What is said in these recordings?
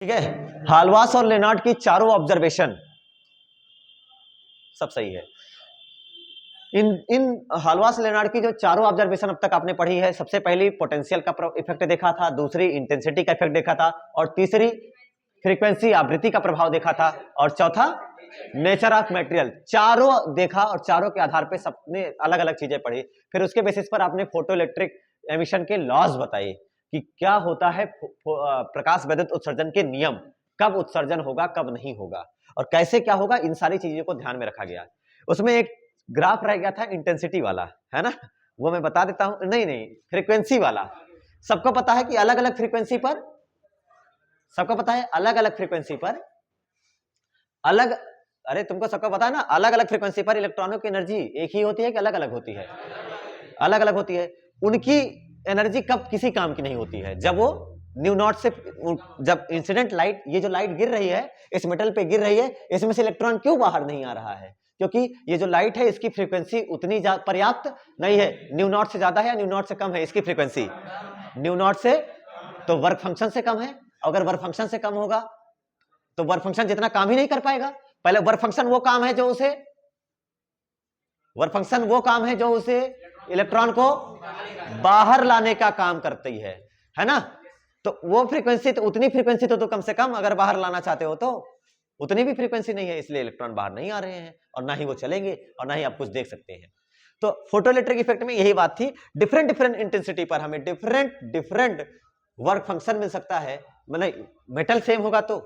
ठीक है। हालवास और लेनार्ड की चारों ऑब्जर्वेशन सब सही है। इन हालवास लेनार्ड की जो चारों ऑब्जर्वेशन अब तक आपने पढ़ी है, सबसे पहली पोटेंशियल का इफेक्ट देखा था, दूसरी इंटेंसिटी का इफेक्ट देखा था, और तीसरी फ्रीक्वेंसी आवृत्ति का प्रभाव देखा था, और चौथा नेचर ऑफ मटेरियल। चारों देखा और चारों के आधार पे सबने अलग अलग चीजें पढ़ी। फिर उसके बेसिस पर आपने फोटो इलेक्ट्रिक एमिशन के लॉज बताए कि क्या होता है प्रकाश विद्युत उत्सर्जन के नियम, कब उत्सर्जन होगा कब नहीं होगा और कैसे क्या होगा, इन सारी चीजों को ध्यान में रखा गया। उसमें एक ग्राफ रह गया था इंटेंसिटी वाला, है ना, वो मैं बता देता हूं। नहीं, फ्रीक्वेंसी वाला सबको पता है कि अलग अलग फ्रीक्वेंसी पर, सबको पता है अलग अलग फ्रीक्वेंसी पर अलग, अरे तुमको सबको पता है ना, अलग अलग फ्रीक्वेंसी पर इलेक्ट्रॉनों की एनर्जी एक ही होती है कि अलग अलग होती है? अलग अलग होती है। उनकी एनर्जी कब किसी काम की नहीं होती है? जब वो न्यू नॉट से, जब इंसिडेंट लाइट, ये जो लाइट गिर रही है इस मेटल पे गिर रही है, इसमें से इलेक्ट्रॉन क्यों बाहर नहीं आ रहा है? क्योंकि ये जो लाइट है इसकी फ्रीक्वेंसी उतनी पर्याप्त नहीं है। न्यू नॉट से ज्यादा है या न्यू नॉट से कम है इसकी फ्रीक्वेंसी? न्यू नॉट से, तो वर्क फंक्शन से कम है। अगर वर्क फंक्शन से कम होगा तो वर्क फंक्शन जितना काम ही नहीं कर पाएगा। पहले वर्क फंक्शन वो काम है जो उसे, वर्क फंक्शन वो काम है जो उसे इलेक्ट्रॉन को बाहर लाने का काम करती है ना? तो वो फ्रीक्वेंसी, तो उतनी फ्रीक्वेंसी तो कम से कम अगर बाहर लाना चाहते हो तो उतनी भी फ्रीक्वेंसी नहीं है, इसलिए इलेक्ट्रॉन बाहर नहीं आ रहे हैं और ना ही वो चलेंगे और ना ही आप कुछ देख सकते हैं। तो फोटोइलेक्ट्रिक इफेक्ट में यही बात थी, डिफरेंट डिफरेंट इंटेंसिटी पर हमें डिफरेंट डिफरेंट वर्क फंक्शन मिल सकता है। मतलब मेटल सेम होगा तो,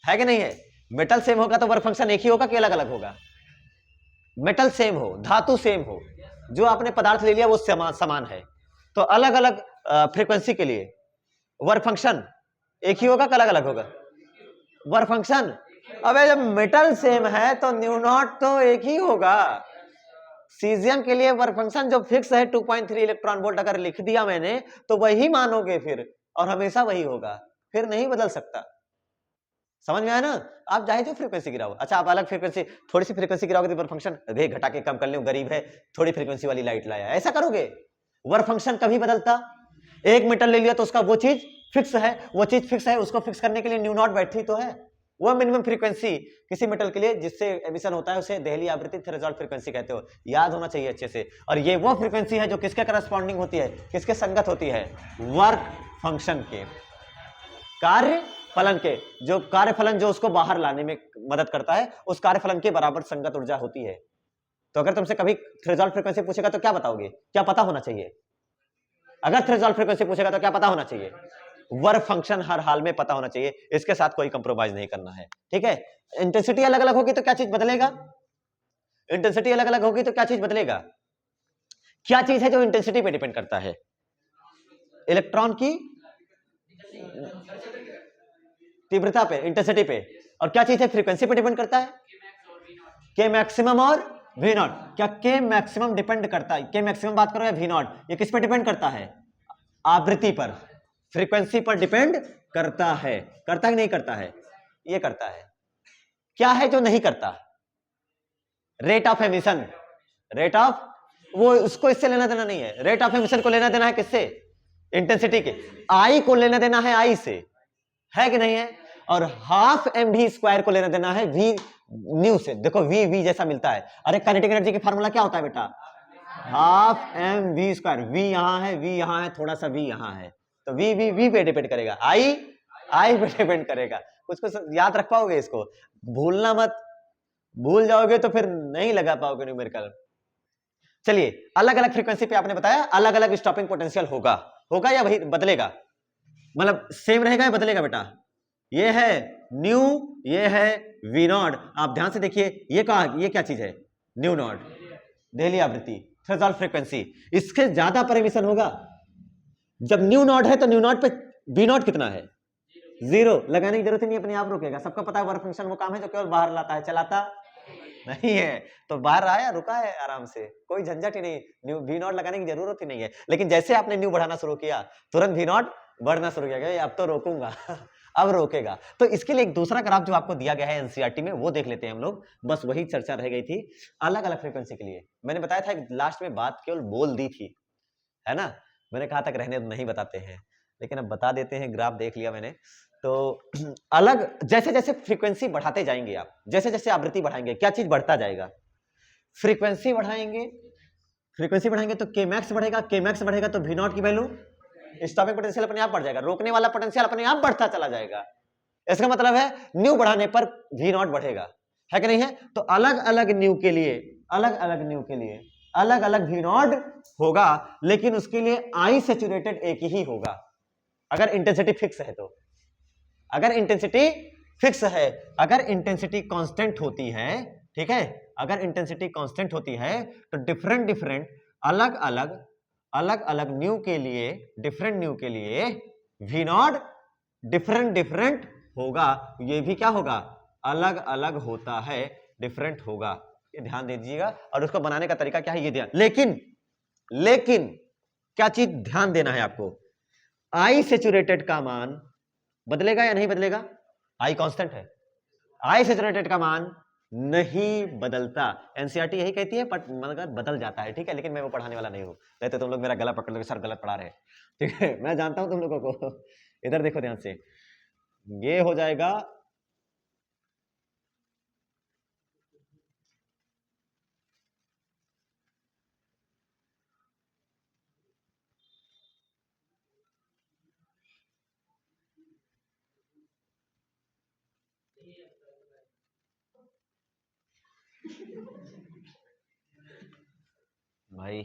है कि नहीं है? मेटल सेम होगा तो वर्क फंक्शन एक ही होगा कि अलग अलग होगा? मेटल सेम हो, धातु सेम हो, जो आपने पदार्थ ले लिया वो समान है, तो अलग अलग फ्रीक्वेंसी के लिए वर्क फंक्शन एक ही होगा कि अलग अलग होगा? वर्क फंक्शन, अबे जब मेटल सेम है तो न्यू नॉट तो एक ही होगा। सीजियम के लिए वर्क फंक्शन जो फिक्स है 2.3 इलेक्ट्रॉन वोल्ट अगर लिख दिया मैंने तो वही मानोगे फिर, और हमेशा वही होगा, फिर नहीं बदल सकता। समझ में आया ना? आप चाहे जो फ्रीक्वेंसी गिराओ, अच्छा आप अलग फ्रीक्वेंसी, थोड़ी सी फ्रीक्वेंसी गिराओगे तो वर्क फंक्शन अरे घटा के कम कर लो, गरीब है थोड़ी फ्रीक्वेंसी वाली लाइट लाया, ऐसा करोगे? वर्क फंक्शन कभी बदलता? एक मीटर ले लिया तो उसका वो चीज फिक्स है, वो चीज फिक्स है, उसको फिक्स करने के लिए न्यू नॉट बैटरी तो है। वो मिनिमम फ्रीक्वेंसी किसी मेटल के लिए जिससे एमिशन होता है उसे देहली आवृत्ति थ्रेशोल्ड फ्रीक्वेंसी कहते हो, याद होना चाहिए अच्छे से। और ये वो फ्रीक्वेंसी है जो किसके करस्पॉन्डिंग होती है, किसके संगत होती है? वर्क फंक्शन के, कार्य फलन के, जो कार्य फलन जो उसको बाहर लाने में मदद करता है उस कार्य फलन के बराबर संगत ऊर्जा होती है। तो अगर तुमसे कभी थ्रेशोल्ड फ्रीक्वेंसी पूछेगा तो क्या बताओगे, क्या पता होना चाहिए? अगर थ्रेशोल्ड फ्रीक्वेंसी पूछेगा तो क्या पता होना चाहिए? वर्क फंक्शन हर हाल में पता होना चाहिए, इसके साथ कोई कंप्रोमाइज नहीं करना है, ठीक है? इंटेंसिटी अलग अलग होगी तो क्या चीज बदलेगा? इंटेंसिटी अलग अलग होगी तो क्या चीज बदलेगा? क्या चीज है जो इंटेंसिटी पे डिपेंड करता है? इलेक्ट्रॉन की तीव्रता पे, इंटेंसिटी पे। और क्या चीज है फ्रीक्वेंसी पे डिपेंड करता है? के मैक्सिमम और वी नॉट। क्या के मैक्सिमम डिपेंड करता है, के मैक्सिमम बात करो या वी नॉट, ये किस पे डिपेंड करता है? आवृत्ति पर, फ्रीक्वेंसी पर डिपेंड करता है। करता है कि नहीं करता है? ये करता है। क्या है जो नहीं करता? Rate of emission, rate of, वो उसको इससे लेना देना नहीं है। रेट ऑफ एमिशन को लेना देना है किससे? इंटेंसिटी के। आई को लेना देना है आई से, है कि नहीं है? और हाफ एम वी स्क्वायर को लेना देना है वी न्यू से। देखो वी वी जैसा मिलता है। अरे काइनेटिक एनर्जी की फार्मूला क्या होता है बेटा? Half M v square. V यहां है, वी यहां है, थोड़ा सा वी यहां है, तो वी वी वी पे डिपेंड करेगा, आई आई पे डिपेंड करेगा। कुछ याद रख पाओगे इसको? भूलना मत, भूल जाओगे तो फिर नहीं लगा पाओगे न्यूमेरिकल। चलिए, अलग अलग फ्रीक्वेंसी पे आपने बताया अलग अलग स्टॉपिंग पोटेंशियल होगा, होगा या वही बदलेगा? मतलब सेम रहेगा या बदलेगा बेटा? ये है न्यू, ये है वी नॉट। आप ध्यान से देखिए, ये कहा, ये क्या चीज है? न्यू नॉट, देहली आवृत्ति, थ्रेशोल्ड फ्रीक्वेंसी। इसके ज्यादा पर एमिशन होगा। जब न्यू नॉट है तो न्यू नॉट पे वी नॉट कितना है? जीरो। लगाने की जरूरत ही नहीं, अपने आप रुकेगा। सबको पता है वर्क फंक्शन वो काम है जो केवल बाहर लाता है, चलाता नहीं है। तो बाहर आया, रुका है आराम से, कोई झंझट ही नहीं, न्यू वी नॉट लगाने की जरूरत ही नहीं है। लेकिन जैसे आपने न्यू बढ़ाना शुरू किया तुरंत वी नॉट बढ़ना शुरू किया, अब तो रोकूंगा अब रोकेगा। तो इसके लिए एक दूसरा ग्राफ जो आपको दिया गया है एनसीईआरटी में, वो देख लेते हैं हम लोग। बस वही चर्चा रह गई थी अलग अलग फ्रीक्वेंसी के लिए। मैंने बताया था लास्ट में बात केवल बोल दी थी, है ना? मैंने कहा था कि रहने नहीं बताते हैं, लेकिन अब बता देते हैं। ग्राफ देख लिया मैंने, तो अलग जैसे जैसे फ्रीक्वेंसी बढ़ाते जाएंगे आप, जैसे जैसे आवृत्ति बढ़ाएंगे क्या चीज बढ़ता जाएगा, फ्रीक्वेंसी बढ़ाएंगे, फ्रीक्वेंसी बढ़ाएंगे तो के मैक्स बढ़ेगा, के मैक्स बढ़ेगा तो वी नॉट की वैल्यू, स्टॉपिंग पोटेंशियल अपने आप बढ़ जाएगा, रोकने वाला पोटेंशियल अपने आप बढ़ता चला जाएगा। इसका मतलब है न्यू बढ़ाने पर वी नॉट बढ़ेगा, है कि नहीं है। तो अलग अलग न्यू के लिए, अलग अलग न्यू के लिए अलग अलग वी नॉट होगा, लेकिन उसके लिए आई सैचुरेटेड एक ही होगा अगर इंटेंसिटी फिक्स है। तो अगर इंटेंसिटी फिक्स है, अगर इंटेंसिटी कांस्टेंट होती है, ठीक है, अगर इंटेंसिटी कांस्टेंट होती है तो डिफरेंट डिफरेंट अलग अलग अलग अलग न्यू के लिए, डिफरेंट न्यू के लिए वी नॉट डिफरेंट डिफरेंट होगा। ये भी क्या होगा, अलग अलग होता है, डिफरेंट होगा, ये ध्यान दे दीजिएगा। और उसको बनाने का तरीका क्या है ये ध्यान, लेकिन क्या चीज ध्यान देना है आपको, आई सैचुरेटेड का मान बदलेगा या नहीं बदलेगा, आई कांस्टेंट है, आई सैचुरेटेड का मान नहीं बदलता। एनसीईआरटी यही कहती है, मगर बदल जाता है, ठीक है, लेकिन मैं वो पढ़ाने वाला नहीं हूं, नहीं तो तुम लोग मेरा गला पकड़ लोगे, सर गलत पढ़ा रहे, ठीक है, मैं जानता हूं तुम लोगों को। इधर देखो ध्यान से, ये हो जाएगा भाई,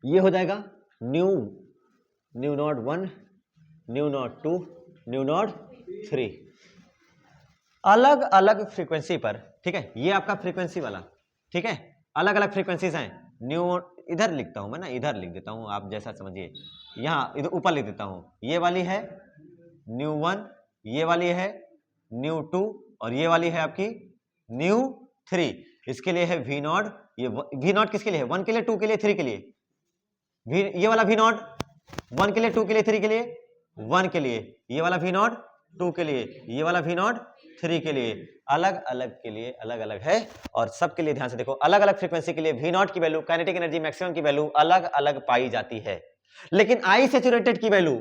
ये हो जाएगा new new not 1, new not 2, new not 3, अलग अलग फ्रीक्वेंसी पर, ठीक है, ये आपका फ्रीक्वेंसी वाला, ठीक है, अलग अलग फ्रीक्वेंसीज हैं। न्यू, इधर लिखता हूं मैं ना, इधर लिख देता हूं, आप जैसा समझिए, यहां इधर ऊपर लिख देता हूं, ये वाली है न्यू 1, ये वाली है न्यू 2, और ये वाली है आपकी न्यू 3। इसके लिए है वी नॉट, ये वी नॉट किसके लिए है, 1 के लिए, 2 के लिए, 3 के लिए, ये वाला वी नॉट 1 के लिए, 2 के लिए, 3 के लिए, 1 के लिए, ये वाला वी नॉट 2 के लिए, ये वाला वी नॉट 3 के लिए, अलग अलग के लिए अलग अलग है। और सबके लिए ध्यान से देखो, अलग अलग फ्रीक्वेंसी के लिए वी नॉट की वैल्यू, काइनेटिक एनर्जी मैक्सिमम की वैल्यू अलग अलग पाई जाती है, लेकिन आई सैचुरेटेड की वैल्यू,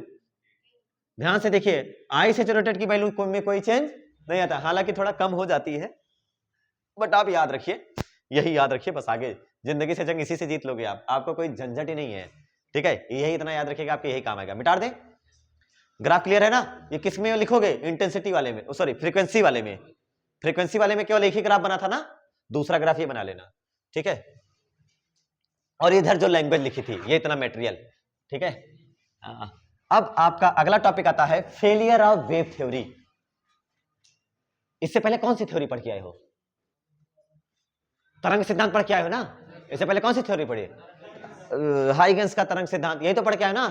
ध्यान से देखिए, आई सैचुरेटेड की वैल्यू में कोई चेंज नहीं आता, हालांकि थोड़ा कम हो जाती है, बट आप याद रखिए, यही याद रखिए बस, आगे जिंदगी से जंग इसी से जीत लोगे आप, आपको कोई झंझट ही नहीं है, ठीक है, यही इतना याद रखिएगा, आपके यही काम आएगा। मिटा दें, ग्राफ क्लियर है ना। ये किस में लिखोगे, इंटेंसिटी वाले में, सॉरी फ्रीक्वेंसी वाले में, फ्रीक्वेंसी वाले में केवल एक ही ग्राफ बना था ना, दूसरा ग्राफ ये बना लेना, ठीक है। और इधर जो लैंग्वेज लिखी थी, ये इतना मटेरियल, ठीक है। अब आपका अगला टॉपिक आता है फेलियर ऑफ वेव थ्योरी। इससे पहले कौन सी थ्योरी पढ़ के आए हो, तरंग सिद्धांत पढ़ के आए हो ना, इससे पहले कौन सी थ्योरी पढ़ी, हाइगेंस का तरंग सिद्धांत, यही तो पढ़ के आए ना,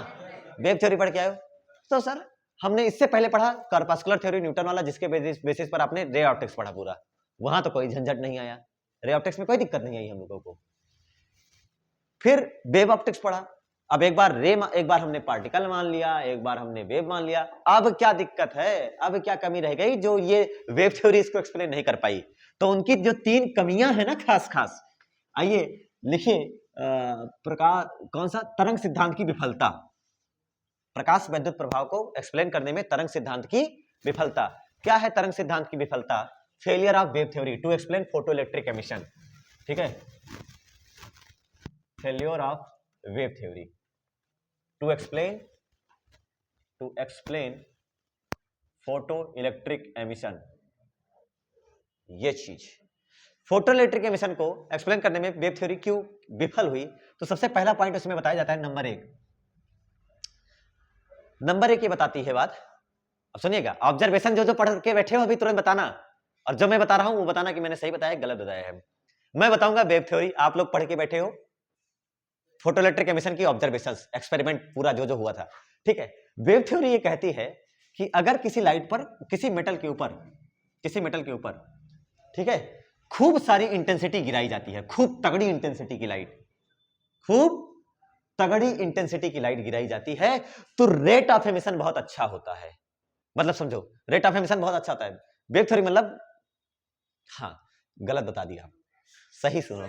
वेव थ्योरी पढ़ के आए हो। तो सर हमने इससे पहले पढ़ा कॉर्पस्कुलर थ्योरी न्यूटन वाला, जिसके बेसिस पर आपने रे ऑप्टिक्स पढ़ा पूरा, वहां तो कोई झंझट नहीं आया, रे ऑप्टिक्स में कोई दिक्कत नहीं आई हम लोगों को। फिर वेव ऑप्टिक्स पढ़ा, अब एक बार हमने पार्टिकल मान लिया, एक बार हमने वेव मान लिया, अब क्या दिक्कत है, अब क्या कमी रह गई जो ये वेव थ्योरी इसको एक्सप्लेन नहीं कर पाई। तो उनकी जो 3 कमियां है ना खास खास, आइए लिखिए, प्रकाश कौन सा, तरंग सिद्धांत की विफलता, प्रकाश विद्युत प्रभाव को एक्सप्लेन करने में तरंग सिद्धांत की विफलता। क्या है तरंग सिद्धांत की विफलता, failure of wave theory to explain photoelectric emission, ठीक है, failure of wave theory to explain photoelectric emission. ये चीज फोटो इलेक्ट्रिक एमिशन को एक्सप्लेन करने में वेव थ्योरी क्यों विफल हुई, तो सबसे पहला पॉइंट उसमें बताया जाता है नंबर एक ये बताती है बात, अब सुनिएगा, ऑब्जर्वेशन जो पढ़ के बैठे हो अभी तुरंत बताना, और जो मैं बता रहा हूं वो बताना कि मैंने सही बताया गलत बताया है। मैं बताऊंगा वेव थ्योरी, आप लोग पढ़ के बैठे हो फोटो इलेक्ट्रिक एमिशन की ऑब्जर्वेशंस, एक्सपेरिमेंट पूरा जो जो हुआ था, ठीक है। वेव थ्योरी ये कहती है कि अगर किसी लाइट पर, किसी मेटल के ऊपर, ठीक है, खूब सारी इंटेंसिटी गिराई जाती है, खूब तगड़ी इंटेंसिटी की लाइट, खूब तगड़ी इंटेंसिटी की लाइट गिराई जाती है, तो रेट ऑफ एमिशन बहुत अच्छा होता है, मतलब समझो रेट ऑफ एमिशन बहुत अच्छा होता है। वेव थ्योरी मतलब, हाँ गलत बता दिया, सही सुनो,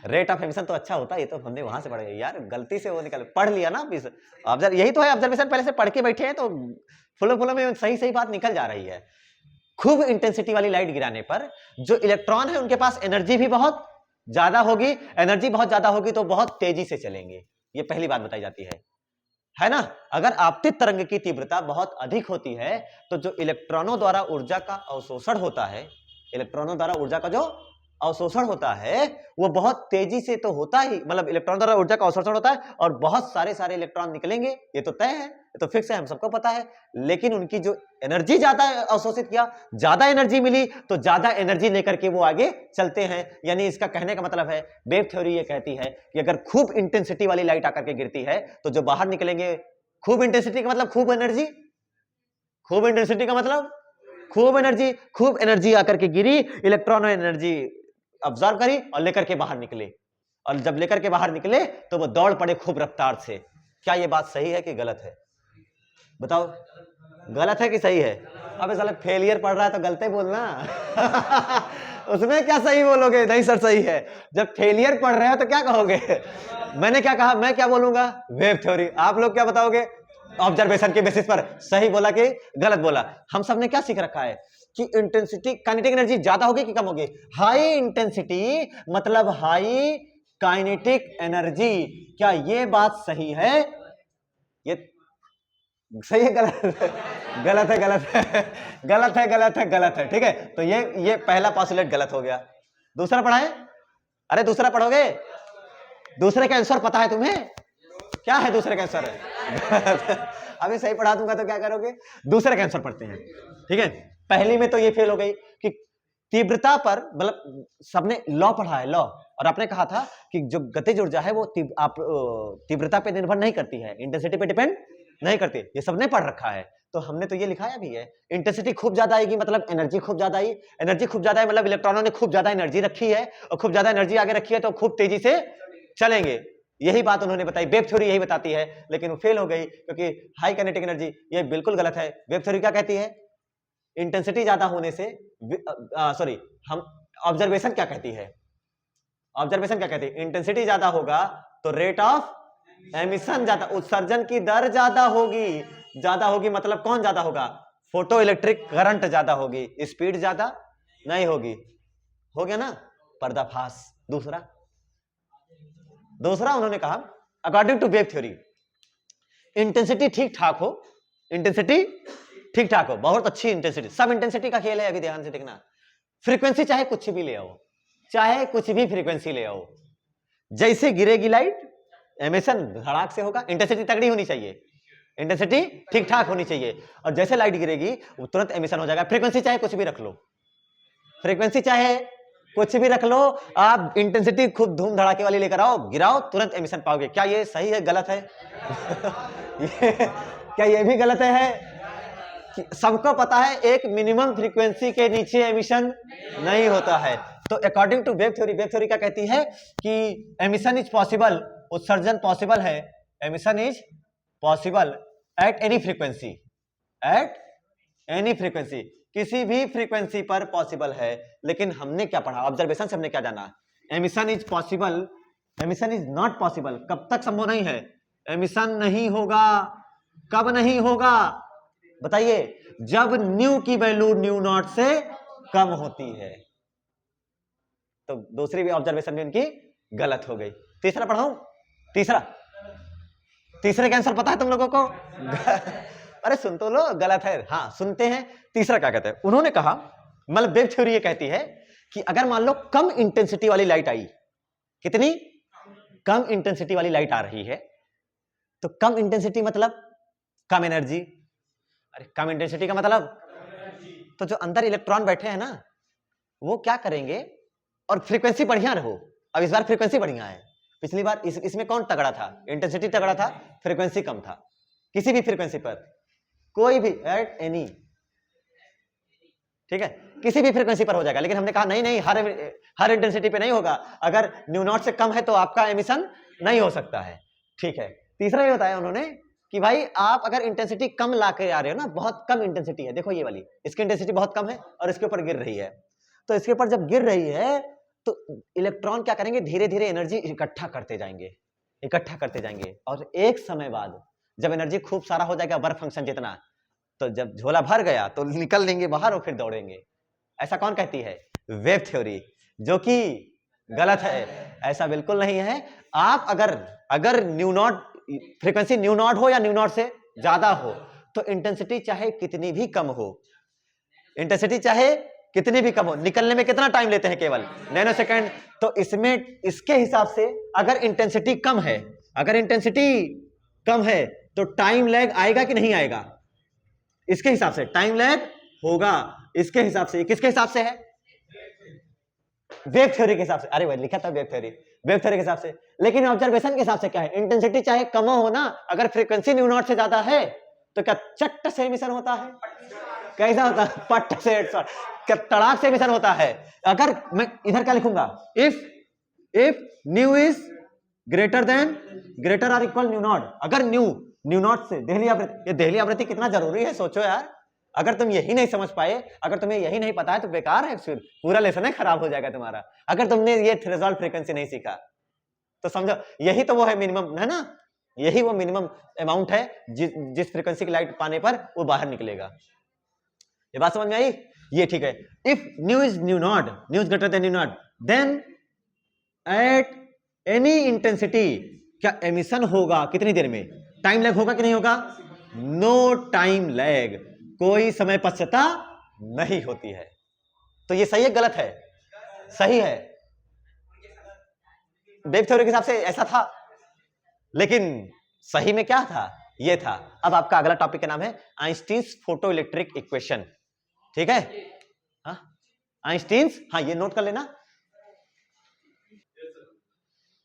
रेट ऑफ एमिशन तो अच्छा होता है, ये तो हमने वहां से पढ़ा है यार, गलती से वो निकल पढ़ लिया ना। ऑब्जर्व यही तो है, ऑब्जर्वेशन पहले से पढ़ के बैठे हैं तो फुल फुल में सही सही बात निकल जा रही है। खूब इंटेंसिटी वाली लाइट गिराने पर जो इलेक्ट्रॉन है उनके पास एनर्जी भी बहुत ज्यादा होगी, एनर्जी बहुत ज्यादा होगी तो बहुत तेजी से चलेंगे, ये पहली बात बताई जाती है ना। अगर आपतित तरंग की तीव्रता बहुत अधिक होती है तो जो इलेक्ट्रॉनों द्वारा ऊर्जा का अवशोषण होता है, इलेक्ट्रॉनों द्वारा ऊर्जा का जो अवशोषण होता है वो बहुत तेजी से तो होता ही, मतलब इलेक्ट्रॉन द्वारा ऊर्जा का अवशोषण होता है और बहुत सारे सारे इलेक्ट्रॉन निकलेंगे, ये तो तय है, ये तो फिक्स है, हम सबको पता है। लेकिन उनकी जो एनर्जी ज्यादा अवशोषित किया, ज्यादा एनर्जी मिली तो ज्यादा एनर्जी लेकर के वो आगे चलते हैं। यानी इसका कहने का मतलब है, वेव थ्योरी ये कहती है कि अगर खूब इंटेंसिटी वाली लाइट आकर के गिरती है तो जो बाहर निकलेंगे, खूब इंटेंसिटी का मतलब खूब एनर्जी, खूब इंटेंसिटी का मतलब खूब एनर्जी आकर के गिरी, इलेक्ट्रॉन एनर्जी ऑब्जर्व करी और लेकर के बाहर निकले, और जब लेकर के बाहर निकले तो वो दौड़ पड़े खूब रफ्तार से। क्या ये बात सही है कि गलत है? बताओ, गलत है कि सही है? अबे साला फेलियर पढ़ रहा है तो गलत बोलना उसमें क्या सही बोलोगे? नहीं सर सही है। जब फेलियर पढ़ रहे हो तो क्या कहोगे? मैंने क्या कहा, मैं क्या बोलूंगा? Wave theory. आप लोग क्या बताओगे? ऑब्जर्वेशन के बेसिस पर सही बोला कि गलत बोला। हम सब ने क्या सीख रखा है कि इंटेंसिटी, काइनेटिक एनर्जी ज्यादा होगी कि कम होगी? हाई इंटेंसिटी मतलब हाई काइनेटिक एनर्जी। क्या ये बात सही है? ये सही है गलत है? गलत है, गलत है, गलत है, गलत है, गलत है। ठीक है, तो ये पहला पॉस्टुलेट गलत हो गया। दूसरा पढ़ाए? अरे दूसरा पढ़ोगे? दूसरे का आंसर पता है तुम्हें? क्या है दूसरे का आंसर? अभी सही पढ़ा दूंगा तो क्या करोगे? दूसरे का आंसर पढ़ते हैं। ठीक है, पहली में तो ये फेल हो गई कि तीव्रता पर, मतलब सबने लॉ पढ़ा है, लॉ, और आपने कहा था कि जो गतिज ऊर्जा है वो तीव्रता पे निर्भर नहीं करती है, इंटेंसिटी पे डिपेंड नहीं करती, ये सबने पढ़ रखा है। तो हमने तो ये लिखाया भी है, इंटेंसिटी खूब ज्यादा आएगी मतलब एनर्जी खूब ज्यादा आई, एनर्जी खूब ज्यादा है मतलब इलेक्ट्रॉनों ने खूब ज्यादा एनर्जी रखी है, और खूब ज्यादा एनर्जी आगे रखी है तो खूब तेजी से चलेंगे। यही बात उन्होंने बताई, वेव थ्योरी यही बताती है, लेकिन वो फेल हो गई क्योंकि हाई काइनेटिक एनर्जी, ये बिल्कुल गलत है। वेव थ्योरी क्या कहती है? इंटेंसिटी ज्यादा होने से, सॉरी, हम ऑब्जर्वेशन क्या कहती है? ऑब्जर्वेशन क्या कहती है? इंटेंसिटी ज्यादा होगा तो रेट ऑफ एमिशन ज्यादा, उत्सर्जन की दर ज्यादा होगी। ज्यादा होगी मतलब कौन ज्यादा होगा? फोटो इलेक्ट्रिक करंट ज्यादा होगी, स्पीड ज्यादा नहीं होगी। हो गया ना पर्दाफाश। दूसरा उन्होंने कहा, according to wave theory, intensity ठीक ठाक हो, इंटेंसिटी ठीक ठाक हो, बहुत अच्छी इंटेंसिटी, सब इंटेंसिटी का खेल है, अभी ध्यान से देखना। फ्रीक्वेंसी चाहे कुछ भी ले आओ, चाहे कुछ भी फ्रीक्वेंसी ले आओ, जैसे गिरेगी लाइट एमिशन धड़ाक से होगा। इंटेंसिटी तगड़ी होनी चाहिए, इंटेंसिटी ठीक ठाक होनी चाहिए, और जैसे लाइट गिरेगी वो तुरंत एमिशन हो जाएगा। फ्रीक्वेंसी चाहे कुछ भी रख लो, फ्रीक्वेंसी चाहे कुछ भी रख लो, आप इंटेंसिटी खूब धूम धड़ाके वाली लेकर आओ, गिराओ, तुरंत एमिशन पाओगे। क्या ये सही है गलत है? क्या ये भी गलत है? कि सबको पता है एक मिनिमम फ्रीक्वेंसी के नीचे एमिशन नहीं होता है। तो according to wave theory, wave theory क्या कहती है कि एमिशन इज पॉसिबल, उत्सर्जन पॉसिबल है, emission is possible at any frequency, at any frequency, किसी भी फ्रीक्वेंसी पर पॉसिबल है। लेकिन हमने क्या पढ़ा? ऑब्जर्वेशन से हमने क्या जाना? Emission is possible, emission is not possible. कब तक संभव नहीं है? एमिशन नहीं होगा। कब नहीं होगा बताइए? जब न्यू की वैल्यू न्यू नॉट से कम होती है। तो दूसरी भी ऑब्जर्वेशन भी उनकी गलत हो गई। तीसरा पढ़ाऊं? तीसरे का आंसर पता है तुम लोगों को? अरे सुन तो लो, गलत है। हाँ सुनते हैं, तीसरा क्या कहते हैं? उन्होंने कहा, मतलब वेव थ्योरी ये कहती है कि अगर मान लो कम इंटेंसिटी वाली लाइट आई, कितनी कम इंटेंसिटी वाली लाइट आ रही है, तो कम इंटेंसिटी मतलब कम एनर्जी। अरे कम इंटेंसिटी का मतलब, तो जो अंदर इलेक्ट्रॉन बैठे हैं ना, वो क्या करेंगे? और फ्रीक्वेंसी बढ़िया रहो, अब इस बार फ्रीक्वेंसी बढ़िया है। पिछली बार इसमें कौन तगड़ा था? इंटेंसिटी तगड़ा था, फ्रीक्वेंसी कम था। किसी भी फ्रीक्वेंसी पर, कोई भी, एट एनी, ठीक है, किसी भी फ्रीक्वेंसी पर हो जाएगा। लेकिन हमने कहा नहीं नहीं, हर इंटेंसिटी पे नहीं होगा। अगर न्यू नॉट से कम है तो आपका एमिशन नहीं हो सकता है। ठीक है, तीसरा ये बताया उन्होंने कि भाई आप अगर इंटेंसिटी कम ला के आ रहे हो ना, बहुत कम इंटेंसिटी है, देखो ये वाली, इसकी इंटेंसिटी बहुत कम है और इसके ऊपर गिर रही है, तो इसके ऊपर जब गिर रही है तो इलेक्ट्रॉन क्या करेंगे, धीरे धीरे एनर्जी इकट्ठा करते जाएंगे और एक समय बाद जब एनर्जी खूब सारा हो जाएगा, वर्क फंक्शन जितना, तो जब झोला भर गया तो निकल लेंगे बाहर और फिर दौड़ेंगे। ऐसा कौन कहती है? वेव थ्योरी, जो कि गलत है। ऐसा बिल्कुल नहीं है। आप अगर new not frequency new not हो या न्यू नॉट से ज्यादा हो, तो इंटेंसिटी चाहे कितनी भी कम हो, इंटेंसिटी चाहे कितनी भी कम हो, निकलने में कितना टाइम लेते हैं? केवल नैनो सेकंड। तो इसमें इसके हिसाब से अगर इंटेंसिटी कम है तो टाइम लैग आएगा कि नहीं आएगा? इसके हिसाब से टाइम लैग होगा। इसके हिसाब से, किसके हिसाब से है? वेव थ्योरी के हिसाब से। अरे भाई लिखा था वेव थ्योरी के हिसाब से, लेकिन ऑब्जर्वेशन के हिसाब से क्या है? इंटेंसिटी चाहे कम हो ना, अगर फ्रीक्वेंसी न्यू नॉट से ज्यादा है तो क्या चट्ट से एमिशन होता है? कैसा होता है? पट्ट से हेडशॉट, क्या तड़ाक से एमिशन होता है? अगर मैं इधर क्या लिखूंगा, if nu is greater or equal new not, अगर न्यू नॉट से देहली आवृत्ति, ये देहली आवृत्ति कितना जरूरी है सोचो यार। अगर तुम यही नहीं समझ पाए, अगर तुम्हें यही नहीं पता है तो बेकार है, फिर पूरा लेसन है खराब हो जाएगा तुम्हारा। अगर तुमने ये थ्रेशोल्ड फ्रीक्वेंसी नहीं सीखा तो समझो यही तो वो है मिनिमम, है ना? यही वो मिनिमम अमाउंट है जिस फ्रीक्वेंसी की लाइट पाने पर वो बाहर निकलेगा। ये बात समझ में आई? ये ठीक है। If nu is greater than nu naught, then at any intensity क्या एमिशन होगा? कितनी देर में? टाइम लैग होगा कि नहीं होगा? नो टाइम लैग, कोई समय पश्चाता नहीं होती है। तो ये सही है गलत है? सही है। वेव थ्योरी के हिसाब से ऐसा था, लेकिन सही में क्या था? ये था। अब आपका अगला टॉपिक का नाम है आइंस्टीन्स फोटो इलेक्ट्रिक इक्वेशन। ठीक है? हाँ आइंस्टीन्स, हाँ ये नोट कर लेना।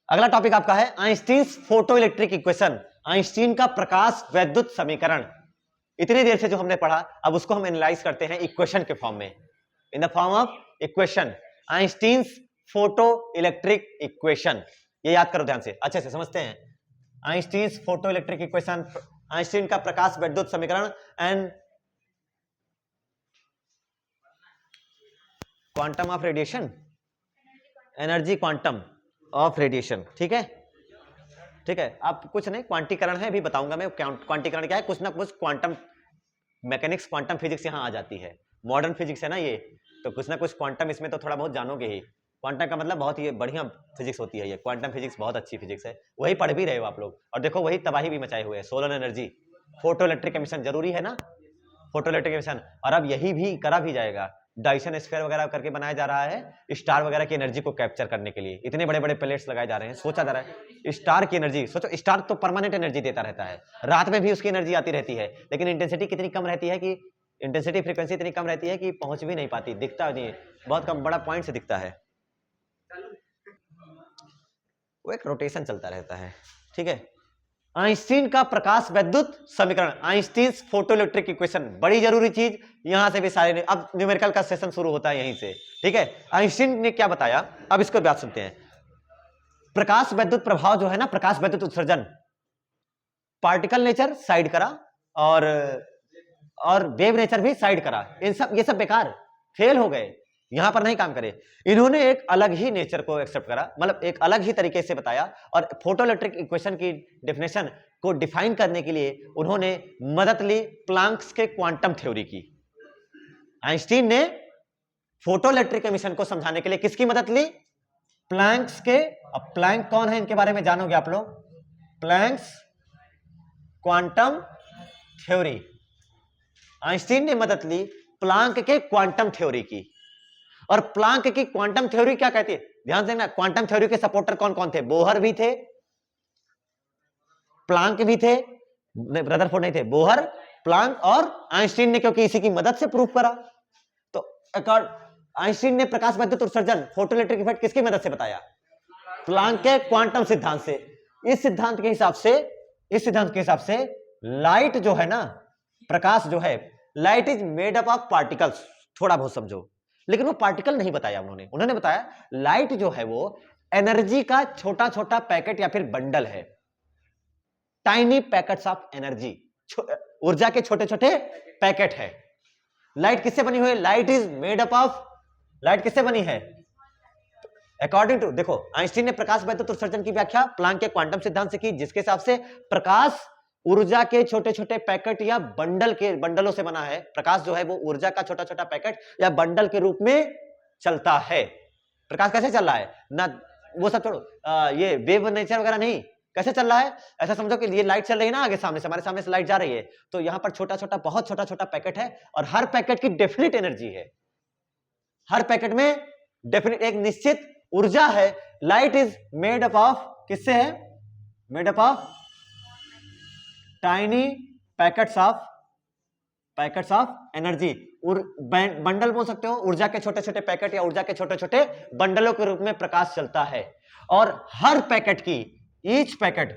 अगला टॉपिक आपका है Einstein's photo electric equation, Einstein का प्रकाश वैद्युत समीकरण। इतनी देर से जो हमने पढ़ा, अब उसको हम एनालाइज करते हैं इक्वेशन के फॉर्म में, in the form of equation, Einstein's photo electric equation. ये याद करो ध्यान से, अच्छे से समझते हैं। Einstein's photo electric equation, Einstein का प्रकाश वैद्युत समीकरण and quantum of radiation, energy quantum of radiation. ठीक है? ठीक है, आप कुछ नहीं, क्वांटीकरण है, अभी बताऊंगा मैं क्वांटीकरण क्या है। कुछ ना कुछ क्वांटम मैकेनिक्स, क्वांटम फिजिक्स यहां आ जाती है। मॉडर्न फिजिक्स है ना ये, तो कुछ ना कुछ क्वांटम इसमें तो थोड़ा बहुत जानोगे ही। क्वांटम का मतलब बहुत ही बढ़िया फिजिक्स होती है ये, क्वांटम फिजिक्स बहुत अच्छी फिजिक्स है, वही पढ़ भी रहे हो आप लोग। और देखो वही तबाही भी मचाए हुए है, solar energy, photo electric emission जरूरी है ना, फोटो इलेक्ट्रिक एमिशन। और अब यही भी करा भी जाएगा, डाइसन स्फीयर वगैरह करके बनाया जा रहा है स्टार वगैरह की एनर्जी को कैप्चर करने के लिए। इतने बड़े बड़े प्लेट्स लगाए जा रहे हैं, सोचा जा रहा है स्टार की एनर्जी। सोचो स्टार तो परमानेंट एनर्जी देता रहता है, रात में भी उसकी एनर्जी आती रहती है, लेकिन इंटेंसिटी कितनी कम रहती है कि इंटेंसिटी फ्रीक्वेंसी इतनी कम रहती है कि पहुंच भी नहीं पाती, दिखता नहीं है, बहुत कम, बड़ा पॉइंट से दिखता है, वो एक रोटेशन चलता रहता है। ठीक है? आइंस्टीन का प्रकाश वैद्युत समीकरण, आइंस्टीन्स फोटो इलेक्ट्रिक इक्वेशन, बड़ी जरूरी चीज। यहां से भी सारे, अब न्यूमेरिकल का सेशन शुरू होता है यहीं से। ठीक है? आइंस्टीन ने क्या बताया, अब इसको बात सुनते हैं। प्रकाश वैद्युत प्रभाव जो है ना, प्रकाश वैद्युत उत्सर्जन, पार्टिकल नेचर साइड करा और वेव नेचर भी साइड करा। इन सब, ये सब बेकार, फेल हो गए, यहां पर नहीं काम करे। इन्होंने एक अलग ही नेचर को एक्सेप्ट करा, मतलब एक अलग ही तरीके से बताया, और फोटो इलेक्ट्रिक इक्वेशन की डेफिनेशन को डिफाइन करने के लिए उन्होंने मदद ली प्लांक्स के क्वांटम थ्योरी की। आइंस्टीन ने फोटो इलेक्ट्रिक एमिशन को समझाने के लिए किसकी मदद ली? प्लैंक्स के। अब प्लैंक कौन है इनके बारे में जानोगे आप लोग, प्लैंक्स क्वांटम थ्योरी। आइंस्टीन ने मदद ली प्लांक के क्वांटम थ्योरी की। और प्लांक की क्वांटम थ्योरी क्या कहती है, ध्यान देना, क्वांटम थ्योरी के सपोर्टर कौन कौन थे? बोहर भी थे, प्लांक भी थे, रदरफोर्ड नहीं थे, बोहर, प्लांक और आइंस्टीन ने, क्योंकि इसी की मदद से प्रूफ करा। तो आइंस्टीन ने प्रकाश वैद्युत उत्सर्जन, फोटो इलेक्ट्रिक इफेक्ट किसकी मदद से बताया? प्लांक के क्वांटम सिद्धांत से। इस सिद्धांत के हिसाब से लाइट जो है ना, प्रकाश जो है, light is made up of particles. थोड़ा बहुत समझो, लेकिन वो पार्टिकल नहीं बताया उन्होंने बताया लाइट जो है वो एनर्जी का छोटा छोटा पैकेट या फिर बंडल है, टाइनी पैकेट्स ऑफ एनर्जी, ऊर्जा के छोटे छोटे पैकेट है। लाइट किससे बनी हुई है? Light is made up of, light किससे बनी है? अकॉर्डिंग टू, देखो आइंस्टीन ने प्रकाश वैद्युत उत्सर्जन की व्याख्या प्लांक के क्वांटम सिद्धांत से की, जिसके हिसाब से प्रकाश ऊर्जा के छोटे छोटे पैकेट या बंडलों से बना है। प्रकाश जो है वो ऊर्जा का छोटा छोटा पैकेट या बंडल के रूप में चलता है। प्रकाश कैसे चल रहा है ना, वो सब छोड़ो, ये वेव नेचर वगैरह नहीं, कैसे चल रहा है, ऐसा समझो कि ये लाइट चल रही है ना आगे सामने से, हमारे सामने से लाइट जा रही है, तो यहां पर छोटा छोटा बहुत छोटा छोटा पैकेट है और हर पैकेट की डेफिनेट एनर्जी है, हर पैकेट में डेफिनेट एक निश्चित ऊर्जा है। Light is made up of, किससे है, made up of tiny packets of energy. Bundle बोल सकते हो, ऊर्जा के छोटे छोटे पैकेट या ऊर्जा के छोटे छोटे बंडलों के रूप में प्रकाश चलता है। और हर पैकेट की ईच पैकेट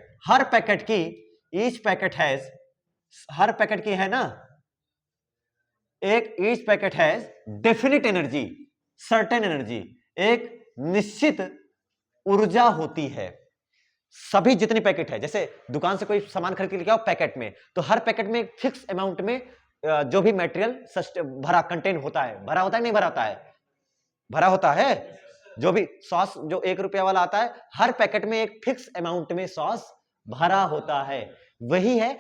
की है ना एक, each packet has definite energy, certain energy, एक निश्चित ऊर्जा होती है। सभी जितनी पैकेट है, जैसे दुकान से कोई सामान खरीद के लेके आओ पैकेट में, तो हर पैकेट में एक फिक्स अमाउंट में जो भी मटेरियल भरा कंटेन होता है, भरा होता है नहीं भरा होता है, भरा होता है। जो भी सॉस जो 1 रुपया वाला आता है, हर पैकेट में एक फिक्स अमाउंट में सॉस भरा होता है। वही है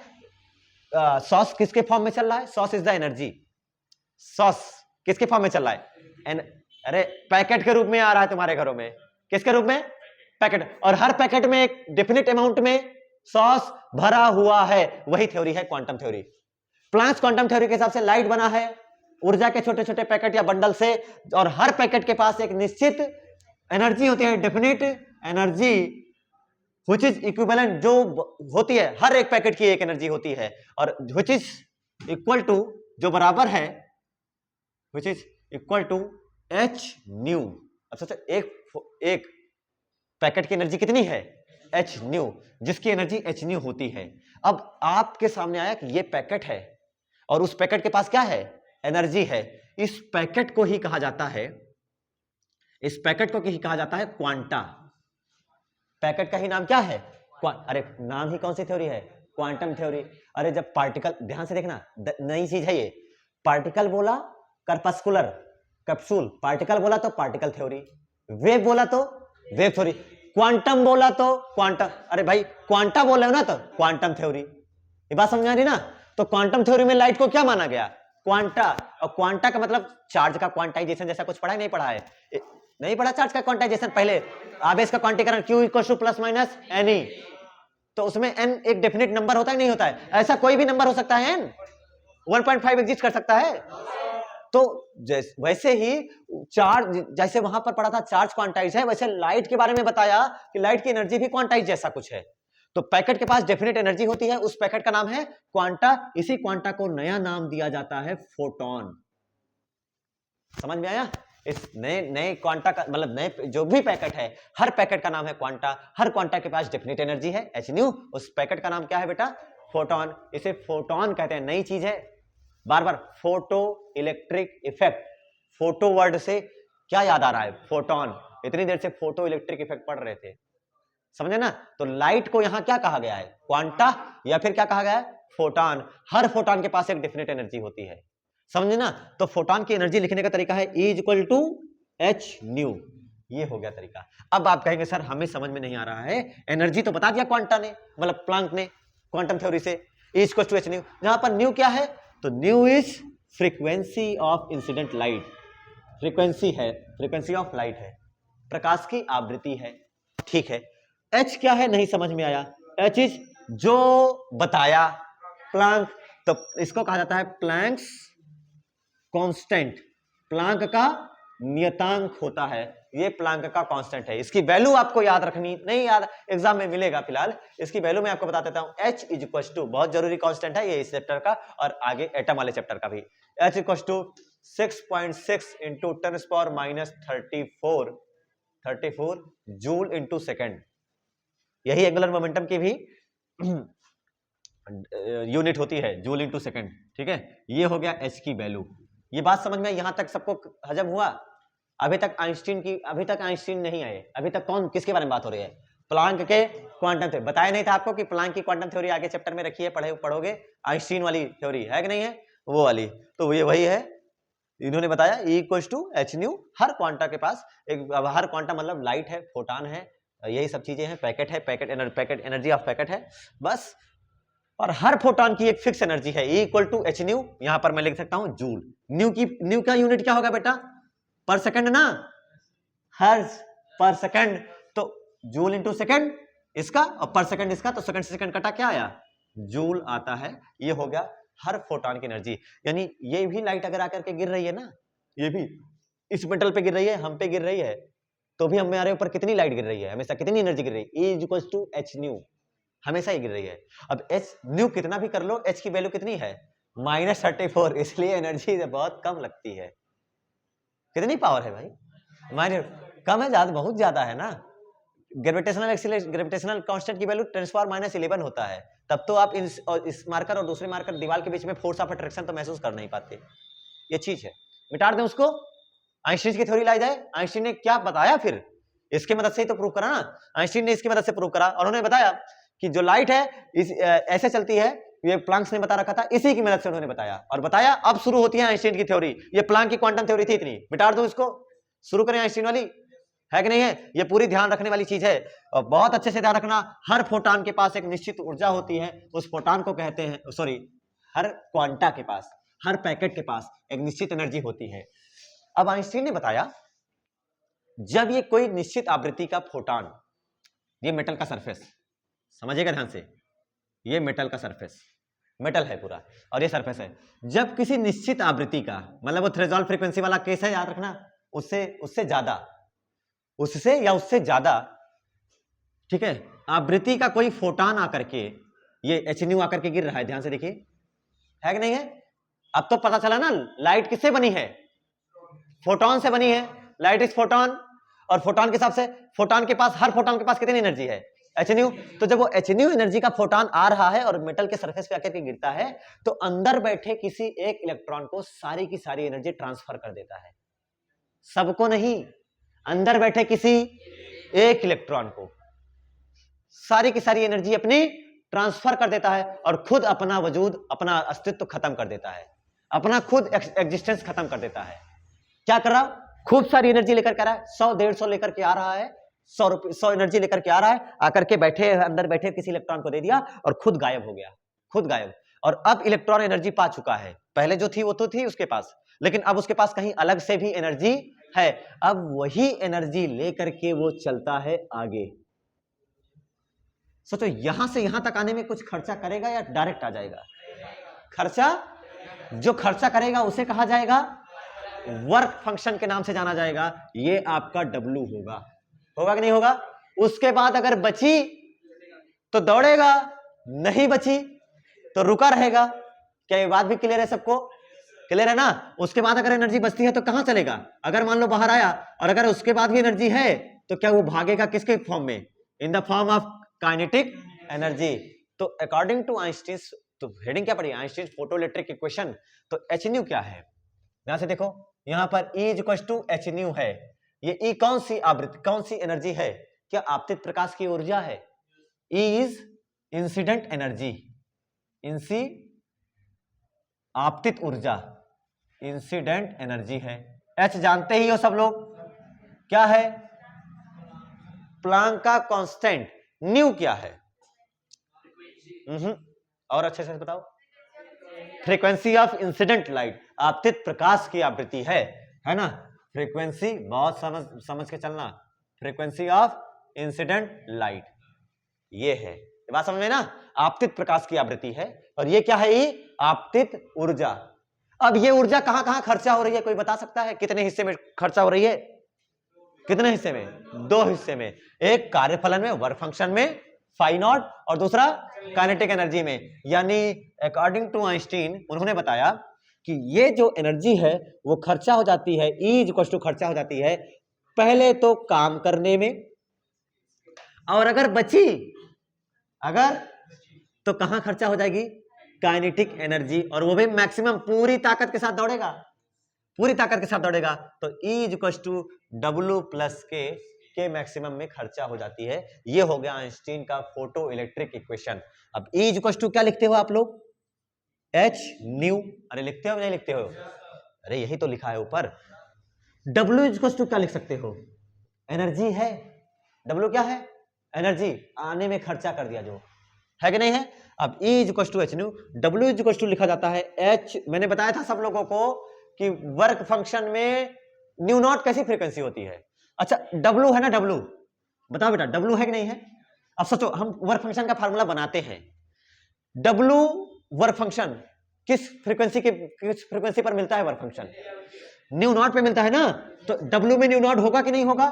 सॉस किसके फॉर्म में चल रहा है, sauce is the energy. Sauce किसके फॉर्म में चल रहा है, अरे पैकेट के रूप में आ रहा है तुम्हारे घरों में, किसके रूप में, पैकेट। और हर पैकेट में एक डेफिनेट अमाउंट में सॉस भरा हुआ है। वही थ्योरी है quantum theory. Planck's quantum theory के हिसाब से लाइट बना है ऊर्जा के छोटे छोटे पैकेट या बंडल से, और हर पैकेट के पास एक निश्चित एनर्जी होती है, definite energy, which is equivalent, जो होती है हर एक पैकेट की एक एनर्जी होती है, और व्हिच इज इक्वल टू, जो बराबर है, which is equal to h nu. अब सोचो एक पैकेट की एनर्जी कितनी है, एच न्यू, जिसकी एनर्जी एच न्यू होती है। अब आपके सामने आया कि ये पैकेट है और उस पैकेट के पास क्या है, एनर्जी है। इस पैकेट को ही कहा जाता है, इस पैकेट को ही कहा जाता है क्वांटा। पैकेट का ही नाम क्या है, अरे नाम ही कौन सी थ्योरी है, क्वांटम थ्योरी। अरे जब पार्टिकल, ध्यान से देखना, नई चीज है ये, पार्टिकल बोला कर्पस्कुलर कैप्सूल, पार्टिकल बोला तो पार्टिकल थ्योरी, वेव बोला तो वेव थ्योरी, क्वांटम बोला तो क्वांटम, अरे भाई क्वांटा बोल रहे हो ना तो क्वांटम थ्योरी। ये बात समझ आ रही ना। तो क्वांटम थ्योरी में लाइट को क्या माना गया, क्वांटा। और क्वांटा का मतलब चार्ज का क्वांटाइजेशन, जैसा कुछ पढ़ा है नहीं पढ़ा है, नहीं पढ़ा चार्ज का क्वांटाइजेशन। पहले आवेश का क्वांटीकरण Q = प्लस माइनस NE, तो उसमें n एक डेफिनेट नंबर होता है नहीं होता है, ऐसा कोई भी नंबर हो सकता है, n 1.5 एग्जिस्ट कर सकता है। तो वैसे ही चार्ज, जैसे वहां पर पढ़ा था चार्ज क्वांटाइज है, वैसे लाइट के बारे में बताया कि लाइट की एनर्जी भी क्वांटाइज जैसा कुछ है। तो पैकेट के पास डेफिनेट एनर्जी होती है, उस पैकेट का नाम है क्वांटा। इसी क्वांटा को नया नाम दिया जाता है फोटोन। समझ में आया। इस नए क्वांटा का मतलब नए जो भी पैकेट है, हर पैकेट का नाम है क्वांटा। हर क्वांटा के पास डेफिनेट एनर्जी है एच न्यू, उस पैकेट का नाम क्या है बेटा, फोटोन। इसे फोटोन कहते हैं। नई चीज है, बार बार photoelectric effect, photo word से क्या याद आ रहा है, फोटोन। इतनी देर से फोटो इलेक्ट्रिक इफेक्ट पढ़ रहे थे, समझे ना। तो लाइट को यहां क्या कहा गया है, क्वांटा, या फिर क्या कहा गया है, फोटोन। हर फोटोन के पास एक डेफिनेट एनर्जी होती है, समझे ना। तो फोटोन की एनर्जी लिखने का तरीका है E=H न्यू। ये हो गया तरीका। अब आप कहेंगे सर हमें समझ में नहीं आ रहा है, एनर्जी तो बता दिया क्वांटा ने, मतलब प्लांक ने क्वांटम थ्योरी से, E=H न्यू। जहां पर न्यू क्या है, तो new is frequency of incident light. Frequency है, फ्रीक्वेंसी ऑफ लाइट है, प्रकाश की आवृत्ति है, ठीक है। एच क्या है, नहीं समझ में आया। एच इज जो बताया प्लांक, तो इसको कहा जाता है प्लैंक्स कांस्टेंट। प्लांक का नियतांक होता है, ये प्लांक का कांस्टेंट है। इसकी वैल्यू आपको याद रखनी, नहीं याद एग्जाम में मिलेगा, फिलहाल इसकी वैल्यू मैं आपको बता देता हूं। H=, बहुत जरूरी कांस्टेंट है ये इस चैप्टर का और आगे एटम वाले चैप्टर का भी। H=6.6 × 10⁻34 joule into second. यही एंगुलर मोमेंटम की भी यूनिट होती है, जूल इंटू सेकेंड, ठीक है। ये हो गया H की वैल्यू। ये बात समझ में यहां तक सबको हजम हुआ। अभी तक आइंस्टीन नहीं आए। अभी तक कौन किसके बारे में बात हो रही है, प्लांक के क्वांटम थ्योरी। बताया नहीं था आपको कि प्लांक की क्वांटम थ्योरी आगे चैप्टर में रखी है, पढ़ोगे। आइंस्टीन वाली थ्योरी है कि नहीं है, वो वाली, तो ये वही है, इन्होंने बताया E equals to h nu, हर क्वांटा के पास एक, अब हर क्वांटा मतलब लाइट है, फोटान है, यही सब चीजें हैं, पैकेट है, पैकेट एनर्जी ऑफ पैकेट है बस, और हर फोटोन की एक फिक्स एनर्जी है E equal to h nu, यहां पर मैं लिख सकता हूं जूल। न्यू का यूनिट क्या होगा बेटा? पर सेकंड ना, हर्ज पर सेकंड, तो जूल इंटू सेकंड इसका और पर सेकंड इसका, तो सेकंड से सेकंड कटा क्या आया? जूल आता है। ये हो गया हर फोटोन की एनर्जी। यानी ये भी लाइट अगर आकर के गिर रही है ना, ये भी इस मेटल पे गिर रही है, हम पे गिर रही है, तो भी हमारे ऊपर कितनी लाइट गिर रही है, हमेशा कितनी एनर्जी गिर रही है? E equals to h nu, हमेशा ही गिर रही है। अब एच न्यू कितना भी कर लो, एच की वैल्यू कितनी है? -34, इसलिए एनर्जी बहुत कम लगती है। कितनी पावर है भाई? माइनस कम है, ज्यादा बहुत ज्यादा है ना। ग्रेविटेशनल कांस्टेंट की वैल्यू 10⁻11 होता है, तब तो आप इस मार्कर और दूसरे मार्कर दीवार के बीच में फोर्स ऑफ अट्रैक्शन तो महसूस कर नहीं पाते। ये चीज है, मिटा दें उसको, आइंस्टीन की थ्योरी लाई जाए। आइंस्टीन ने क्या बताया फिर? इसकी मदद से ही तो प्रूव करा ना, आइंस्टीन ने इसकी मदद से प्रूव करा, और उन्होंने बताया कि जो लाइट है ऐसे चलती है, ये प्लांक्स ने बता रखा था, इसी की मदद से उन्होंने बताया, और बताया अब शुरू होती है आइंस्टीन की थ्योरी। ये प्लांक की क्वांटम थ्योरी थी इतनी, मिटा दो इसको, शुरू करें आइंस्टीन वाली, है कि नहीं है? ये पूरी ध्यान रखने वाली चीज है, और बहुत अच्छे से ध्यान रखना। हर फोटॉन के पास एक निश्चित ऊर्जा होती है, उस फोटॉन को कहते हैं, सॉरी, हर क्वांटा के पास, हर पैकेट के पास एक निश्चित एनर्जी होती है। अब आइंस्टीन ने बताया जब ये कोई निश्चित आवृत्ति का फोटॉन, ये मेटल का सरफेस, समझिएगा ध्यान से, ये मेटल का सरफेस, मेटल है पूरा और ये सरफेस है, जब किसी निश्चित आवृत्ति का, मतलब वो थ्रेशोल्ड फ्रीक्वेंसी वाला केस है, याद रखना, उससे ज्यादा, उससे या उससे ज्यादा, ठीक है, आवृत्ति का कोई फोटॉन आकर के, ये एच न्यू आकर के गिर रहा है, ध्यान से देखिए, है कि नहीं है? अब तो पता चला ना लाइट किससे बनी है? फोटॉन से बनी है। लाइट इज फोटॉन, और फोटॉन के हिसाब से फोटॉन के पास, हर फोटॉन के पास कितनी एनर्जी है? H new. तो जब वो एच न्यू एनर्जी का फोटॉन आ रहा है और मेटल के सरफेस पे आकर के गिरता है, तो अंदर बैठे किसी एक इलेक्ट्रॉन को सारी की सारी एनर्जी ट्रांसफर कर देता है, सबको नहीं, अंदर बैठे किसी एक इलेक्ट्रॉन को सारी की सारी एनर्जी अपनी ट्रांसफर कर देता है, और खुद अपना वजूद, अपना अस्तित्व खत्म कर देता है, अपना खुद एग्जिस्टेंस खत्म कर देता है। क्या कर रहा? खूब सारी एनर्जी लेकर के आ रहा है, 100-150 लेकर के आ रहा है, 100 एनर्जी लेकर के आ रहा है, आकर के बैठे, अंदर बैठे किसी इलेक्ट्रॉन को दे दिया और खुद गायब हो गया, खुद गायब। और अब इलेक्ट्रॉन एनर्जी पा चुका है, पहले जो थी वो तो थी उसके पास, लेकिन अब उसके पास कहीं अलग से भी एनर्जी है। अब वही एनर्जी लेकर के वो चलता है आगे। सोचो, यहां से यहां तक आने में कुछ खर्चा करेगा या डायरेक्ट आ जाएगा? खर्चा, जो खर्चा करेगा उसे कहा जाएगा वर्क फंक्शन के नाम से जाना जाएगा। ये आपका W होगा, होगा कि नहीं होगा? उसके बाद अगर बची तो दौड़ेगा, नहीं बची तो रुका रहेगा। क्या ये बात भी क्लियर है सबको? क्लियर है ना? उसके बाद अगर एनर्जी बचती है तो कहां चलेगा? अगर मान लो बाहर आया और अगर उसके बाद भी एनर्जी है तो क्या वो भागेगा किसके फॉर्म में? In the form of kinetic energy. तो अकॉर्डिंग टू आइंस्टीन, तो हेडिंग क्या पड़ी? Einstein photoelectric equation. तो एच न्यू क्या है? यहां से देखो, यहां पर E equals to h nu है। ये E कौन सी आवृत्ति, कौन सी एनर्जी है? क्या आपतित प्रकाश की ऊर्जा है? E इज इंसिडेंट एनर्जी, इंसी आपतित ऊर्जा, इंसिडेंट एनर्जी है। H जानते ही हो सब लोग, क्या है? प्लांक का कांस्टेंट। न्यू क्या है? और अच्छे से बताओ। फ्रीक्वेंसी ऑफ इंसिडेंट लाइट, आपतित प्रकाश की आवृत्ति है ना? फ्रीक्वेंसी, बहुत समझ के चलना, फ्रीक्वेंसी ऑफ इंसिडेंट लाइट, ये है, ये बात समझ में ना? आपतित प्रकाश की आवृत्ति है, और ये क्या है? ये आपतित ऊर्जा। अब ये ऊर्जा कहां कहां खर्चा हो रही है, कोई बता सकता है? कितने हिस्से में खर्चा हो रही है? कितने हिस्से में? 2 हिस्से में। एक कार्यफलन में, वर्क फंक्शन में, फाई नॉट, और दूसरा काइनेटिक एनर्जी में। यानी अकॉर्डिंग टू आइंस्टीन, उन्होंने बताया कि ये जो एनर्जी है वो खर्चा हो जाती है, E इक्वल टू खर्चा हो जाती है पहले तो काम करने में, और अगर बची, अगर, तो कहां खर्चा हो जाएगी? काइनेटिक एनर्जी, और वो भी मैक्सिमम, पूरी ताकत के साथ दौड़ेगा, पूरी ताकत के साथ दौड़ेगा। तो E equal to W plus K maximum में खर्चा हो जाती है। ये हो गया आइंस्टीन का फोटो इलेक्ट्रिक इक्वेशन। अब E इक्वल टू क्या लिखते हो आप लोग? H new. अरे लिखते हो नहीं लिखते हो? अरे यही तो लिखा है ऊपर। W इक्वल टू क्या लिख सकते हो, एनर्जी है। W क्या है, एनर्जी, आने में खर्चा कर दिया जो है कि नहीं है। अब E equal to h nu, W equal to लिखा जाता है H, मैंने बताया था सब लोगों को कि वर्क फंक्शन में न्यू नॉट कैसी फ्रीक्वेंसी होती है। अच्छा W है ना, W बताओ बेटा, W है कि नहीं है। अब सोचो हम वर्क फंक्शन का फार्मूला बनाते हैं, W वर्क फंक्शन किस फ्रीक्वेंसी पर मिलता है, वर्क फंक्शन न्यू नॉट पे मिलता है ना, तो W में न्यू नॉट होगा कि नहीं होगा।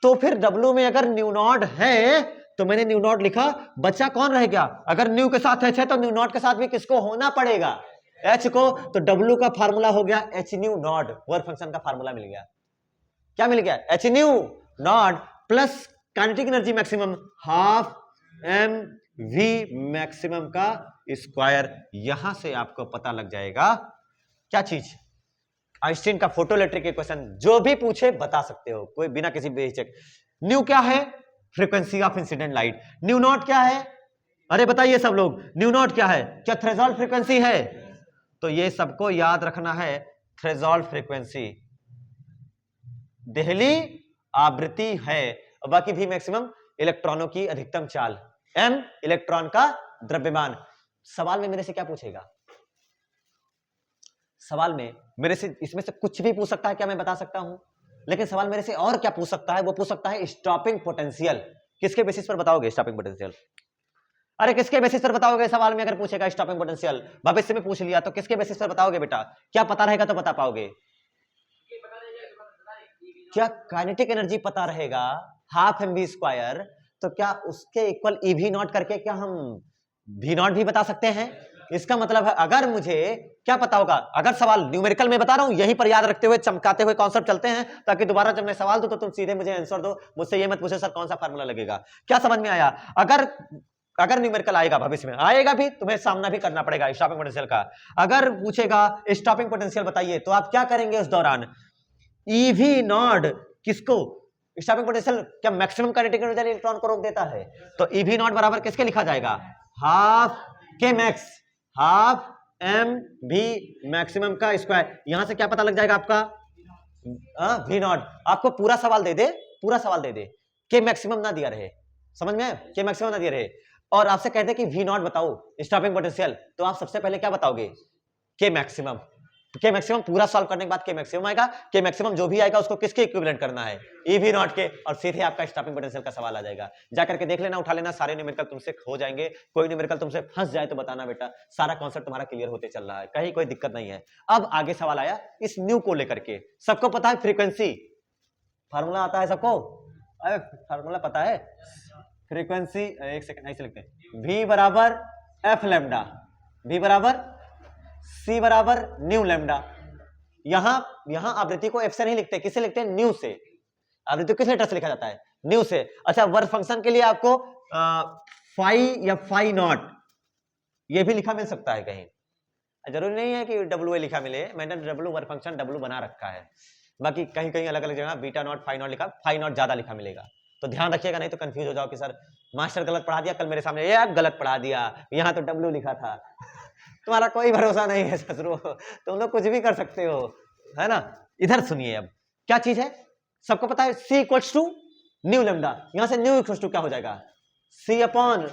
तो फिर W में अगर न्यू नॉट है तो मैंने न्यू नॉट लिखा, बच्चा कौन रह गया, अगर न्यू के साथ एच है तो न्यू नॉट के साथ भी किसको होना पड़ेगा, एच को। तो W का फार्मूला हो गया h nu naught, work function का फार्मूला मिल गया, क्या मिल गया, h nu naught plus kinetic energy maximum half M we maximum का स्क्वायर। यहां से आपको पता लग जाएगा क्या चीज, आइंस्टीन का फोटोइलेक्ट्रिक इक्वेशन, जो भी पूछे बता सकते हो कोई बिना किसी बेहिचक। न्यू क्या है, frequency of incident light. New not क्या है, अरे बताइए सब लोग, न्यू नॉट क्या है, क्या थ्रेशोल्ड फ्रीक्वेंसी है। तो ये सबको याद रखना है, थ्रेशोल्ड फ्रीक्वेंसी देहली आवृत्ति है, और बाकी भी मैक्सिमम इलेक्ट्रॉनों की अधिकतम चाल, एम इलेक्ट्रॉन का द्रव्यमान। सवाल में मेरे से क्या पूछेगा, सवाल में मेरे से इसमें से कुछ भी पूछ सकता है, क्या मैं बता सकता हूं, लेकिन सवाल मेरे से और क्या पूछ सकता है, वो पूछ सकता है स्टॉपिंग पोटेंशियल। किसके बेसिस पर बताओगे स्टॉपिंग पोटेंशियल, अरे किसके बेसिस पर बताओगे, सवाल में अगर पूछेगा स्टॉपिंग पोटेंशियल, भविष्य में पूछ लिया तो किसके बेसिस पर बताओगे बेटा, क्या पता रहेगा तो बता पाओगे, क्या काइनेटिक एनर्जी पता रहेगा हाफ एम वी स्क्वायर, तो क्या उसके इक्वल ई वी नॉट करके क्या हम वी नॉट भी बता सकते हैं। इसका मतलब है अगर मुझे क्या पता होगा, अगर सवाल न्यूमेरिकल में बता रहा हूं, यहीं पर याद रखते हुए चमकाते हुए कॉन्सेप्ट चलते हैं, ताकि दोबारा जब मैं सवाल दूं तो तुम सीधे मुझे आंसर दो, मुझसे ये मत पूछो सर कौन सा फार्मूला लगेगा। क्या समझ में आया, अगर अगर न्यूमेरिकल आएगा, भविष्य में आएगा भी, तुम्हें सामना भी करना पड़ेगा स्टॉपिंग पोटेंशियल का। अगर पूछेगा स्टॉपिंग पोटेंशियल बताइए, तो आप क्या करेंगे उस दौरान, ईवी नॉट किसको, स्टॉपिंग पोटेंशियल क्या मैक्सिमम काइनेटिक एनर्जी इलेक्ट्रॉन को रोक देता है, तो ईवी नॉट बराबर किसके लिखा जाएगा, half K max, half M we maximum का स्क्वायर। यहां से क्या पता लग जाएगा आपका, वी नॉट। आपको पूरा सवाल दे दे, पूरा सवाल दे दे, के मैक्सिमम ना दिया रहे, समझ में, के मैक्सिमम ना दिया रहे, और आपसे कहते कि वी नॉट बताओ स्टॉपिंग पोटेंशियल, तो आप सबसे पहले क्या बताओगे, के मैक्सिमम। के मैक्सिमम पूरा सॉल्व करने के बाद के मैक्सिमम आएगा, के मैक्सिमम जो भी आएगा उसको किसके इक्विवेलेंट करना है, ई वी नॉट के, और सीधे आपका स्टॉपिंग पोटेंशियल का सवाल आ जाएगा। जाकर के देख लेना, उठा लेना, सारे न्यूमेरिकल तुमसे हो जाएंगे, कोई न्यूमेरिकल तुमसे फंस जाए तो बताना बेटा, सारा कॉन्सेप्ट तुम्हारा क्लियर होते चल रहा है, कहीं कोई दिक्कत नहीं है। अब आगे सवाल आया इस न्यू को लेकर के, सबको पता है फ्रीक्वेंसी, फार्मूला आता है सबको, अरे फार्मूला पता है, फ्रीक्वेंसी एक सेकंड ऐसे लिखते हैं, V बराबर एफ लेमडा, V बराबर C बराबर न्यू लेमडा। यहां आवृत्ति को एफ से नहीं लिखते, किससे लिखते हैं, न्यू से। आवृत्ति किस लेटर से लिखा जाता है, न्यू से। अच्छा वर्क फंक्शन के लिए आपको फाई या फाई नॉट ये भी लिखा मिल सकता है कहीं, जरूरी नहीं है कि डब्ल्यू ए लिखा मिले, मैंने डब्ल्यू वर्क फंक्शन डब्ल्यू बना रखा है, बाकी कहीं कहीं अलग अलग जगह बीटा नॉट फाई नॉट लिखा, फाई नॉट ज्यादा लिखा मिलेगा, तो ध्यान रखिएगा, नहीं तो कंफ्यूज हो जाओ कि सर मास्टर गलत पढ़ा दिया, कल मेरे सामने ये गलत पढ़ा दिया, यहाँ तो डब्ल्यू लिखा था। तुम्हारा कोई भरोसा नहीं है ससुरो, तुम लोग कुछ भी कर सकते हो, है ना। इधर सुनिए, अब क्या चीज है, सबको पता है C equals to nu lambda, यहां से न्यू इक्वल्स टू क्या हो जाएगा, C अपॉन,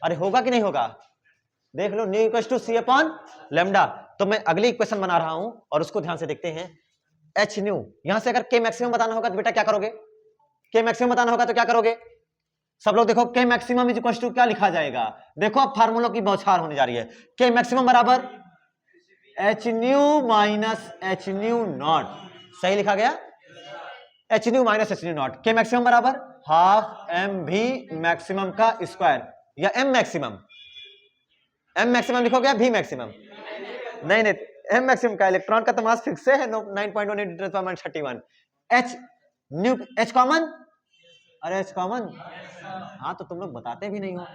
अरे होगा कि नहीं होगा, देख लो, nu equals to C upon lambda. तो मैं अगली इक्वेशन बना रहा हूं और उसको ध्यान से देखते हैं, H न्यू, यहां से अगर K मैक्सिमम बताना होगा तो बेटा क्या करोगे, K मैक्सिमम बताना होगा तो क्या करोगे, सब लोग देखो, K maximum is equal to क्या लिखा जाएगा, देखो अब फार्मूलों की बौछार होने जा रही है, K मैक्सिमम बराबर H new minus H new not, सही लिखा गया, H new minus H new not, K maximum बराबर हाफ एम भी मैक्सिमम का स्क्वायर, या M मैक्सिमम, M मैक्सिमम लिखोगे या V मैक्सिमम, नहीं नहीं, M मैक्सिमम का, इलेक्ट्रॉन का तो मास फिक्स है 9.18 H न्यू, H कॉमन, अरे H कॉमन, हाँ तो तुम लोग बताते भी नहीं हो,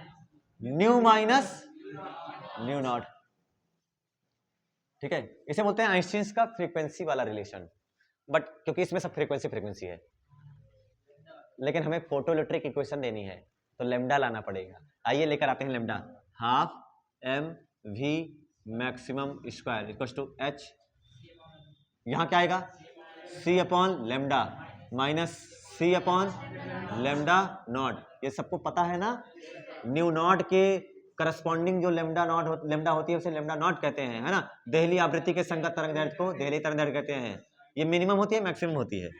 न्यू माइनस न्यू नॉट, ठीक है, इसे बोलते हैं आइंस्टीन का फ्रीक्वेंसी वाला रिलेशन, बट क्योंकि इसमें सब फ्रीक्वेंसी फ्रीक्वेंसी है, लेकिन हमें फोटोइलेक्ट्रिक इक्वेशन देनी है तो लेमडा लाना पड़ेगा। आइए लेकर आते हैं lambda, half M we maximum square equal to H यहाँ क्या आएगा, C upon lambda minus C upon lambda naught. ये सबको पता है ना, न्यू नॉट के करस्पॉन्डिंग जो लेमडा होती है उसे लेमडा नॉट कहते हैं, है ना। देहली आवृत्ति के संगत तरंग दैर्ध्य को देहली तरंग दैर्ध्य कहते हैं। ये मिनिमम होती है, मैक्सिमम होती है?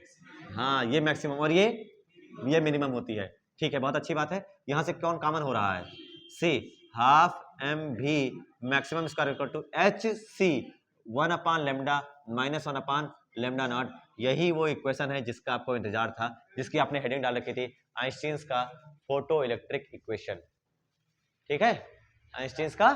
हाँ, ये मैक्सिमम और ये मिनिमम होती है। ठीक है, बहुत अच्छी बात है। यहाँ से कौन कॉमन हो रहा है, सी हाफ एम भी maximum square equal to h c 1 lambda minus 1 lambda naught. यही वो इक्वेशन है जिसका आपको इंतजार था, जिसकी आपने हेडिंग डाल रखी थी, आइंस्टीन्स का फोटो इलेक्ट्रिक इक्वेशन। ठीक है, आइंस्टीन्स का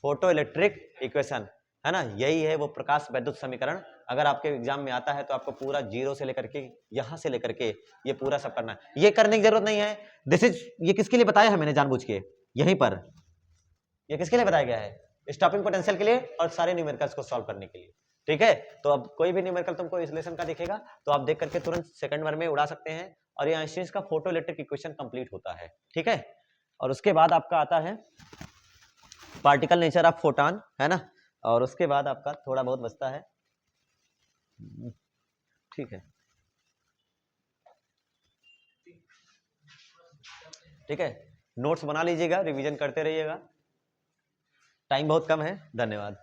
फोटो इलेक्ट्रिक इक्वेशन, है ना। यही है वो प्रकाश वैद्युत समीकरण। अगर आपके एग्जाम में आता है तो आपको पूरा जीरो से लेकर के यहां से लेकर के ये पूरा सब करना है। ये करने की जरूरत नहीं है, दिस इज, ये किसके लिए बताया है मैंने जानबूझ के यहीं पर, ये किसके लिए बताया गया है, स्टॉपिंग पोटेंशियल के लिए और सारे न्यूमेरिकल्स को सॉल्व करने के लिए। ठीक है, तो अब कोई भी न्यूमेरिकल तुमको इस लेसन का दिखेगा तो आप देख करके तुरंत सेकंड वर्ड में उड़ा सकते हैं, और ये आइंस्टीन का फोटो इलेक्ट्रिक इक्वेशन कंप्लीट होता है। ठीक है, और उसके बाद आपका आता है पार्टिकल नेचर ऑफ फोटॉन, है ना, और उसके बाद आपका थोड़ा बहुत बचता है। ठीक है, ठीक है, नोट्स बना लीजिएगा, रिवीजन करते रहिएगा, टाइम बहुत कम है। धन्यवाद।